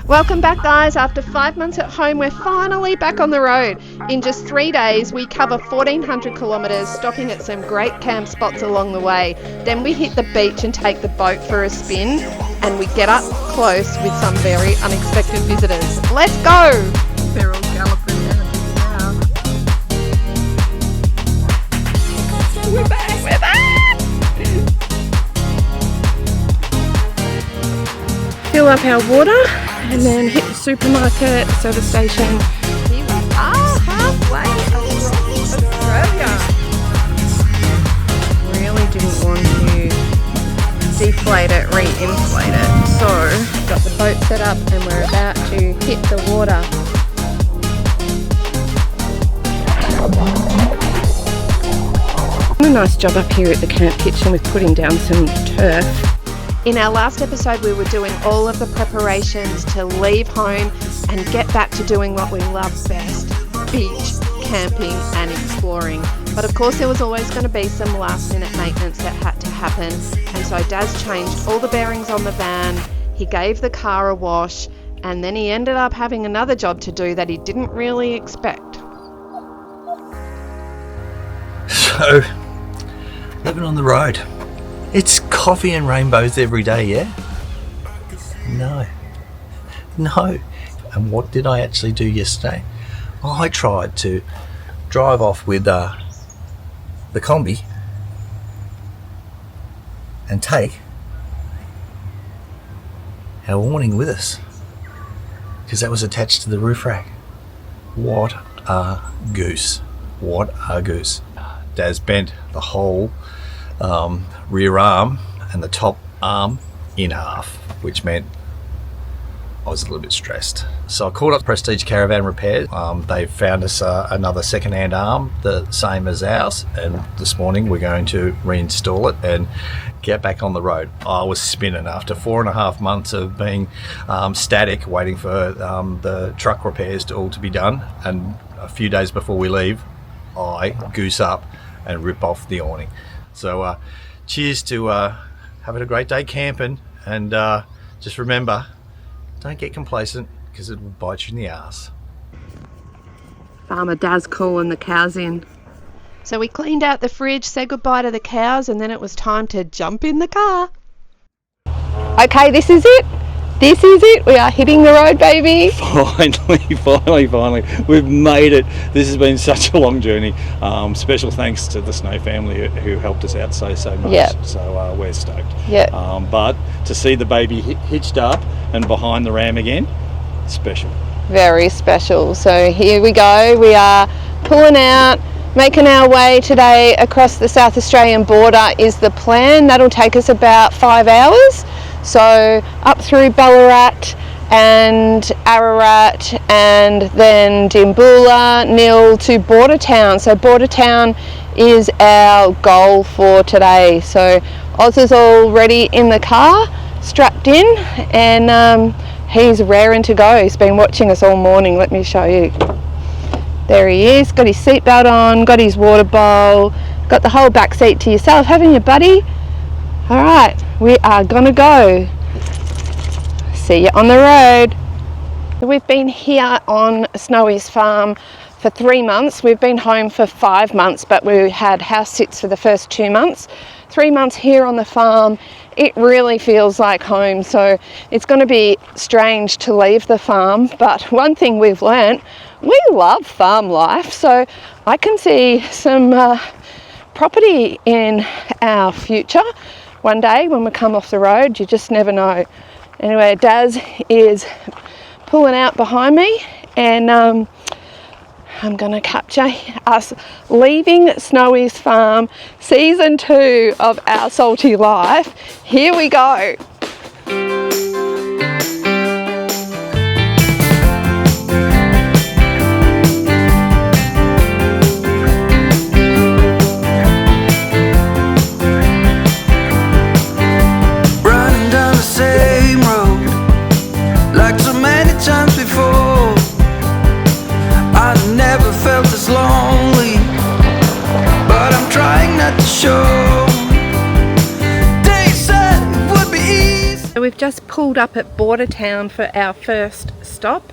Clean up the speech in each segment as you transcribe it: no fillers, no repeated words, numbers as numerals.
Welcome back, guys. After 5 months at home, we're finally back on the road. In just 3 days, we cover 1,400 kilometres, stopping at some great camp spots along the way. Then we hit the beach and take the boat for a spin, and we get up close with some very unexpected visitors. Let's go! They're all galloping down now. We're back! We're back! Fill up our water and then hit the supermarket, service station. Here we are, halfway across Australia. Really didn't want to deflate it, re-inflate it. So, got the boat set up and we're about to hit the water. A nice job up here at the camp kitchen with putting down some turf. In our last episode, we were doing all of the preparations to leave home and get back to doing what we love best, beach, camping and exploring. But of course, there was always going to be some last minute maintenance that had to happen. And so Daz changed all the bearings on the van, he gave the car a wash, and then he ended up having another job to do that he didn't really expect. So, living on the road. It's coffee and rainbows every day, yeah? No. And what did I actually do yesterday? I tried to drive off with the combi and take our awning with us, because that was attached to the roof rack. What a goose. What a goose. Daz bent the whole rear arm and the top arm in half, which meant I was a little bit stressed. So I called up Prestige Caravan Repair. They found us another second-hand arm, the same as ours, and this morning we're going to reinstall it and get back on the road. I was spinning after 4.5 months of being static, waiting for the truck repairs to all to be done, and a few days before we leave, I goose up and rip off the awning. So cheers to having a great day camping, and just remember, don't get complacent because it will bite you in the arse. Farmer Daz calling the cows in. So we cleaned out the fridge, said goodbye to the cows, and then it was time to jump in the car. Okay, this is it. This is it. We are hitting the road, baby. Finally. We've made it. This has been such a long journey. Special thanks to the Snow family who helped us out so much. Yep. So we're stoked. Yep. But to see the baby hitched up and behind the ram again, special. Very special. So here we go. We are pulling out, making our way today across the South Australian border is the plan. That'll take us about 5 hours. So up through Ballarat and Ararat and then Dimboola, Nil to Bordertown. So Bordertown is our goal for today. So Oz is all ready in the car, strapped in, and he's raring to go. He's been watching us all morning. Let me show you. There he is, got his seatbelt on, got his water bowl, got the whole back seat to yourself, haven't you, buddy? All right, we are gonna go. See you on the road. We've been here on Snowy's farm for 3 months. We've been home for 5 months, but we had house sits for the first 2 months. 3 months here on the farm, it really feels like home. So it's gonna be strange to leave the farm, but one thing we've learnt, we love farm life. So I can see some property in our future. One day when we come off the road, you just never know. Anyway, Daz is pulling out behind me, and I'm going to capture us leaving Snowy's farm, season 2 of Our Salty Life. Here we go. Show. They said it would be easy. just pulled up at Bordertown for our first stop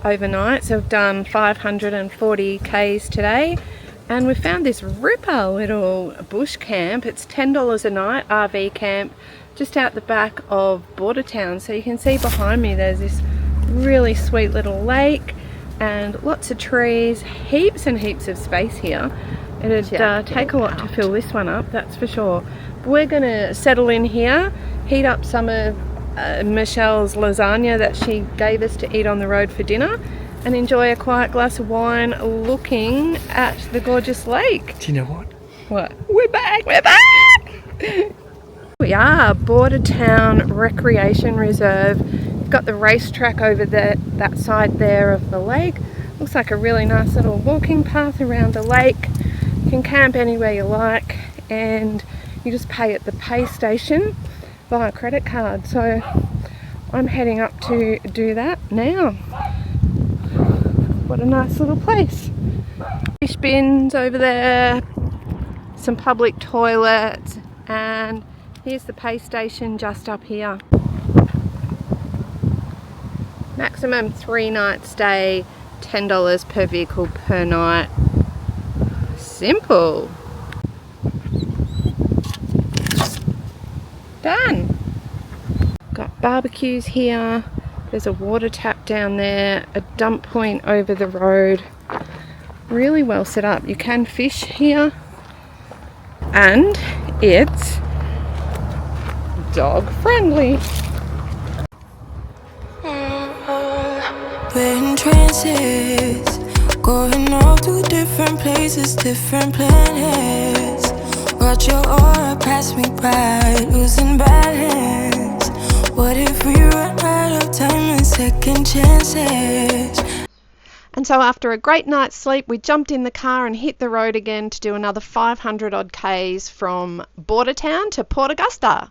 overnight. So we've done 540 k's today, and we found this ripper little bush camp. It's $10 a night, RV camp, just out the back of Bordertown. So you can see behind me there's this really sweet little lake and lots of trees, heaps and heaps of space here. It'd take a lot to fill this one up, that's for sure. But we're gonna settle in here, heat up some of Michelle's lasagna that she gave us to eat on the road for dinner, and enjoy a quiet glass of wine looking at the gorgeous lake. Do you know what? What? We're back! We're back! We are Bordertown Recreation Reserve. We've got the racetrack over there, that side there of the lake. Looks like a really nice little walking path around the lake. You can camp anywhere you like, and you just pay at the pay station via credit card. So I'm heading up to do that now. What a nice little place. Fish bins over there, some public toilets, and here's the pay station just up here. Maximum 3-night stay, $10 per vehicle per night. Simple. Done. Got barbecues here. There's a water tap down there, a dump point over the road. Really well set up. You can fish here, and it's dog friendly. We're in trances, going off to different places, different planets. Watch your aura pass me by, losing balance. What if we run out of time and second chances? And so after a great night's sleep, we jumped in the car and hit the road again to do another 500 odd k's from Bordertown to Port Augusta.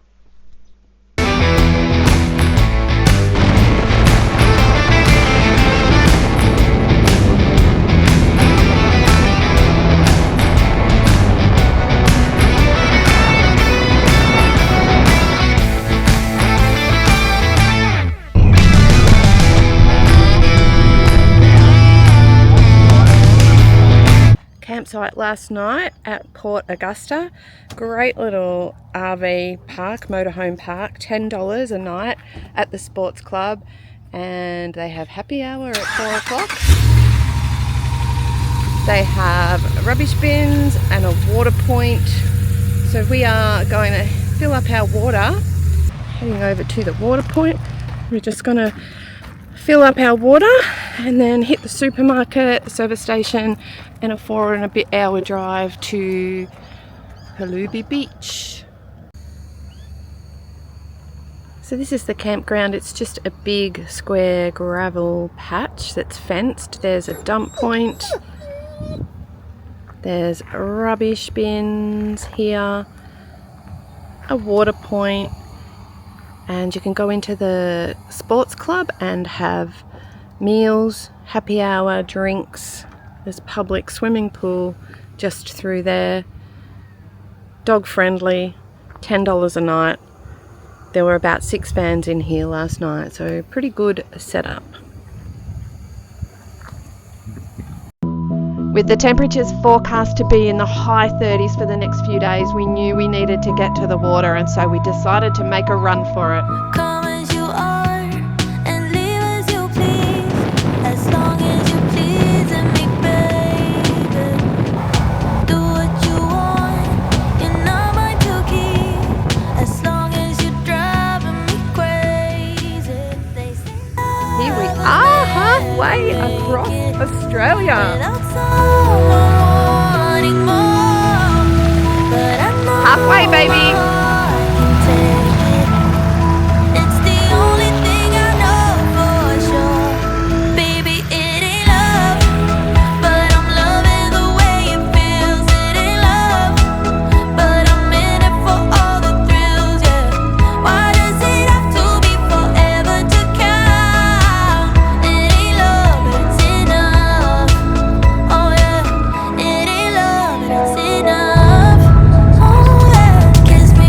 Campsite last night at Port Augusta. Great little RV park, motorhome park, $10 a night at the sports club, and they have happy hour at 4 o'clock. They have rubbish bins and a water point. So we are going to fill up our water, heading over to the water point. We're just going to fill up our water and then hit the supermarket, the service station, and a 4 and a bit hour drive to Perlubie Beach. So this is the campground. It's just a big square gravel patch that's fenced. There's a dump point, there's rubbish bins here, a water point, and you can go into the sports club and have meals, happy hour, drinks. There's a public swimming pool just through there. Dog friendly, $10 a night. There were about 6 vans in here last night, so pretty good setup. With the temperatures forecast to be in the high 30s for the next few days, we knew we needed to get to the water, and so we decided to make a run for it. Come as you are and leave as you please, as long as you please and me, baby. Do what you want, you're not mine to keep, as long as you're driving me crazy. They say Here we are, halfway across Australia. Halfway, baby. It's the only thing I know for sure. Baby, it ain't love, but I'm loving the way it feels. It ain't love, but I'm in it for all the thrills, yeah. Why does it have to be forever to count? It ain't love, but it's enough. Oh yeah, it ain't love, but it's enough. Oh yeah, kiss me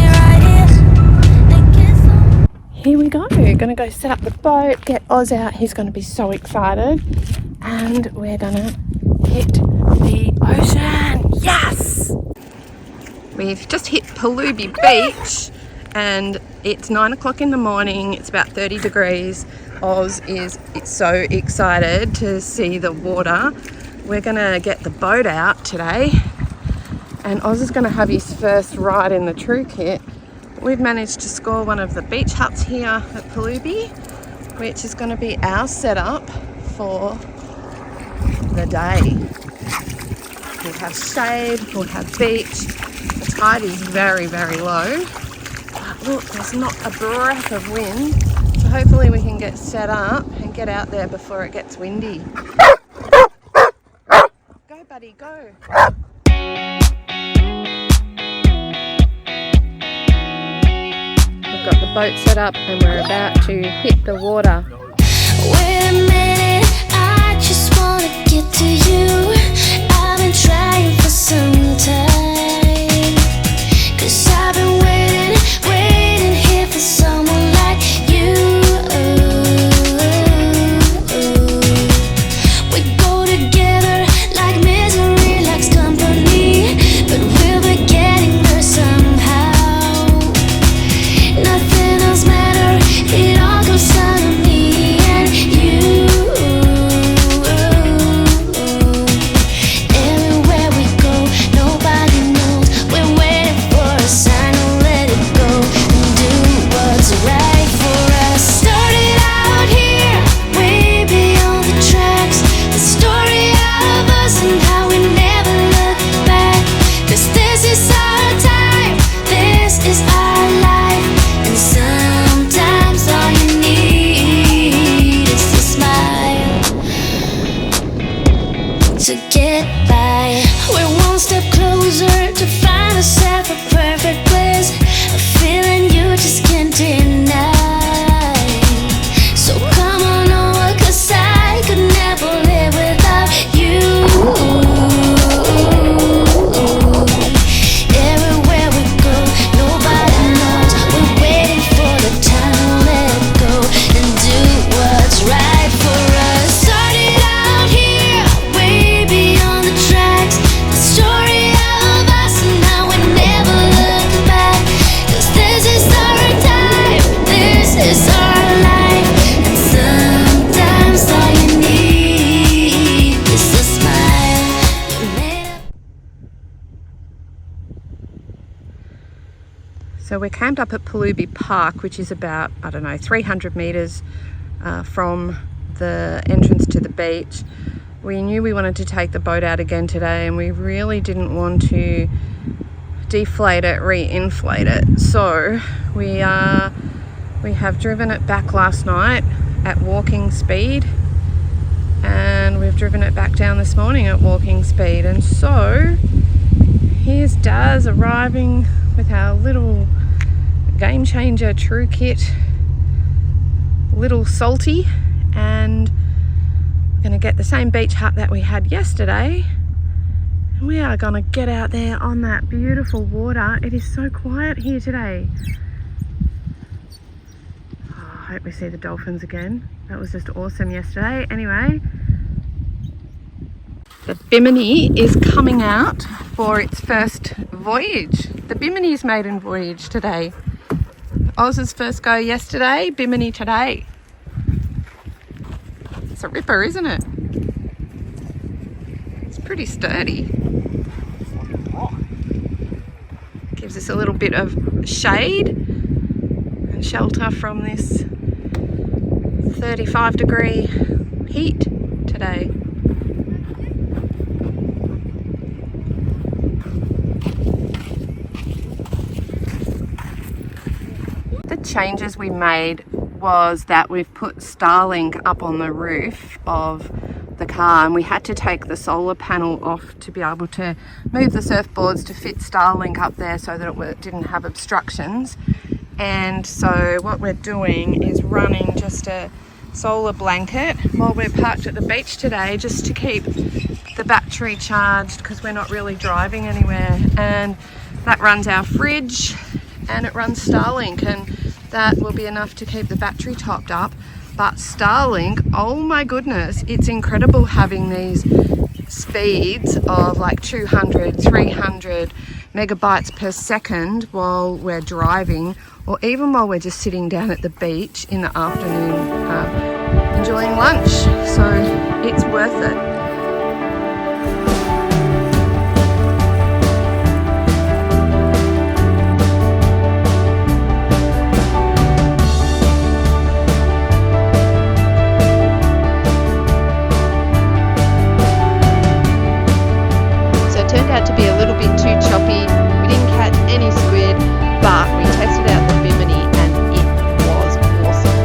go set up the boat, get Oz out. He's going to be so excited. And we're going to hit the ocean. Yes! We've just hit Perlubie Beach and it's 9 o'clock in the morning. It's about 30 degrees. Oz is so excited to see the water. We're going to get the boat out today. And Oz is going to have his first ride in the True Kit. We've managed to score one of the beach huts here at Perlubie, which is going to be our setup for the day. We'll have shade, we'll have beach. The tide is very, very low. But look, there's not a breath of wind. So hopefully we can get set up and get out there before it gets windy. Go, buddy, go. We've got the boat set up and we're about to hit the water. Wait a minute, I just wanna get to you. I've been trying for some time, 'cause I've been waiting here for someone like you. We go together like misery likes company, but we'll be getting there somehow. Nothing else matters, it all comes down to me and you. Everywhere we go, nobody knows we're waiting for a sign to let it go and do what's right for us. Started out here, way beyond the tracks. The story of us and how we never look back. 'Cause this is our time, this is our life. And sometimes all you need is a smile to get by. We're one step closer to find ourselves a perfect place, a feeling you just can't deny. So come on over, 'cause I could never live without you. Everywhere we go, nobody knows we're waiting for the time to let go and do what's right for us. Started out here, way beyond the tracks. The story of us and how we never look back. 'Cause this is our time, this is our life. And sometimes all you need is a smile. You made up. So we're camped up at Perlubie Park, which is about, 300 metres from the entrance to the beach. We knew we wanted to take the boat out again today and we really didn't want to deflate it, re-inflate it. So we have driven it back last night at walking speed and we've driven it back down this morning at walking speed. And so here's Daz arriving with our little Game Changer True Kit, little salty, and we're going to get the same beach hut that we had yesterday. And we are going to get out there on that beautiful water. It is so quiet here today. Oh, I hope we see the dolphins again. That was just awesome yesterday. Anyway, the Bimini is coming out for its first voyage. The Bimini's maiden voyage today. Oz's first go yesterday, Bimini today. It's a ripper, isn't it? It's pretty sturdy. Gives us a little bit of shade and shelter from this 35-degree heat today. The changes we made was that we've put Starlink up on the roof of the car and we had to take the solar panel off to be able to move the surfboards to fit Starlink up there so that it didn't have obstructions. And so what we're doing is running just a solar blanket while we're parked at the beach today, just to keep the battery charged because we're not really driving anywhere. And that runs our fridge and it runs Starlink, and That will be enough to keep the battery topped up. But Starlink, oh my goodness, it's incredible having these speeds of like 200, 300 megabytes per second while we're driving, or even while we're just sitting down at the beach in the afternoon enjoying lunch. So it's worth it. Turned out to be a little bit too choppy. We didn't catch any squid, but we tested out the bimini and it was awesome.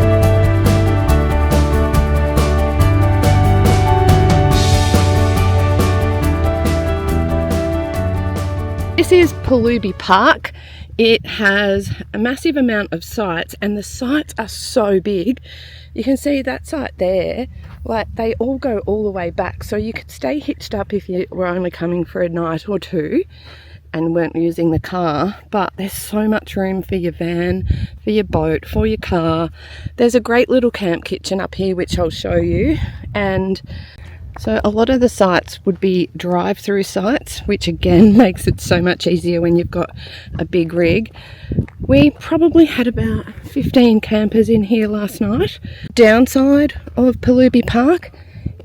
This is Perlubie Park. It has a massive amount of sites, and the sites are so big. You can see that site there, like they all go all the way back, so you could stay hitched up if you were only coming for a night or two and weren't using the car. But there's so much room for your van, for your boat, for your car. There's a great little camp kitchen up here which I'll show you, and so a lot of the sites would be drive-through sites, which again makes it so much easier when you've got a big rig. We probably had about 15 campers in here last night. Downside of Perlubie Park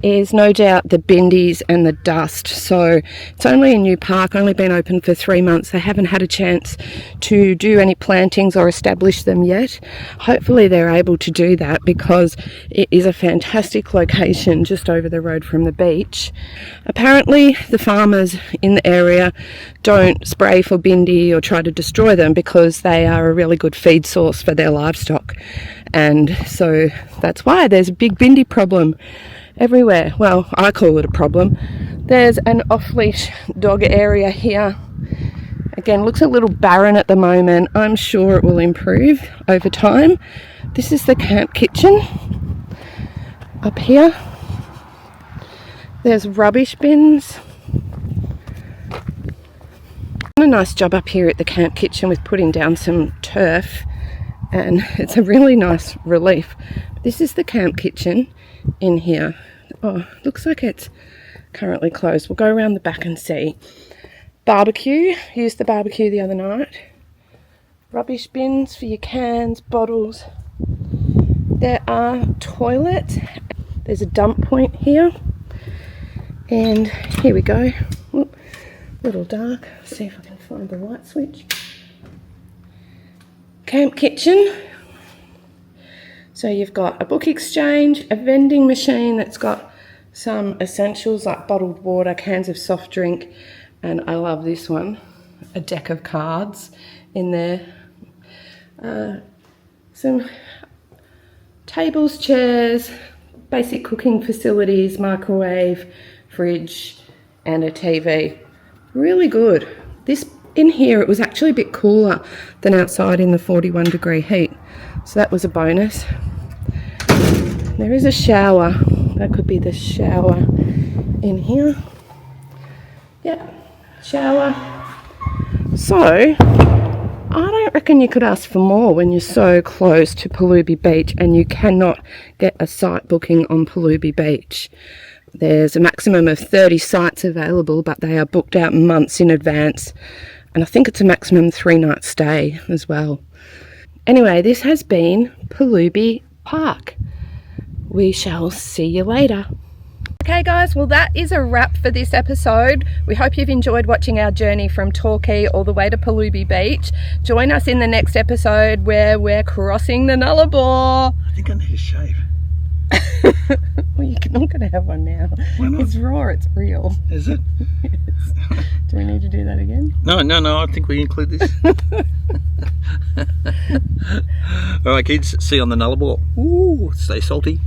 is no doubt the bindies and the dust. So it's only a new park, only been open for 3 months. They haven't had a chance to do any plantings or establish them yet. Hopefully they're able to do that, because it is a fantastic location just over the road from the beach. Apparently the farmers in the area don't spray for bindi or try to destroy them, because they are a really good feed source for their livestock, and so that's why there's a big bindi problem everywhere. Well, I call it a problem. There's an off-leash dog area here. Again, looks a little barren at the moment. I'm sure it will improve over time. This is the camp kitchen up here. There's rubbish bins. Done a nice job up here at the camp kitchen with putting down some turf, and it's a really nice relief. This is the camp kitchen in here. Oh, looks like it's currently closed. We'll go around the back and see. Barbecue, used the barbecue the other night. Rubbish bins for your cans, bottles. There are toilets. There's a dump point here, and here we go. Oop, little dark. See if I can find the light switch. Camp kitchen. So you've got a book exchange, a vending machine that's got some essentials like bottled water, cans of soft drink, and I love this one, a deck of cards in there. Some tables, chairs, basic cooking facilities, microwave, fridge, and a TV. Really good. This in here, it was actually a bit cooler than outside in the 41-degree heat. So that was a bonus. There is a shower. That could be the shower in here. Yep, shower. So, I don't reckon you could ask for more when you're so close to Perlubie Beach and you cannot get a site booking on Perlubie Beach. There's a maximum of 30 sites available, but they are booked out months in advance. And I think it's a maximum 3-night stay as well. Anyway, this has been Perlubie Park. We shall see you later. Okay guys, well that is a wrap for this episode. We hope you've enjoyed watching our journey from Torquay all the way to Perlubie Beach. Join us in the next episode where we're crossing the Nullarbor. I think I need a shave. Well, you're not going to have one now. Why not? It's raw, it's real. Is it? Yes. Do we need to do that again? No, I think we include this. Alright kids, see you on the Nullarbor. Ooh, stay salty.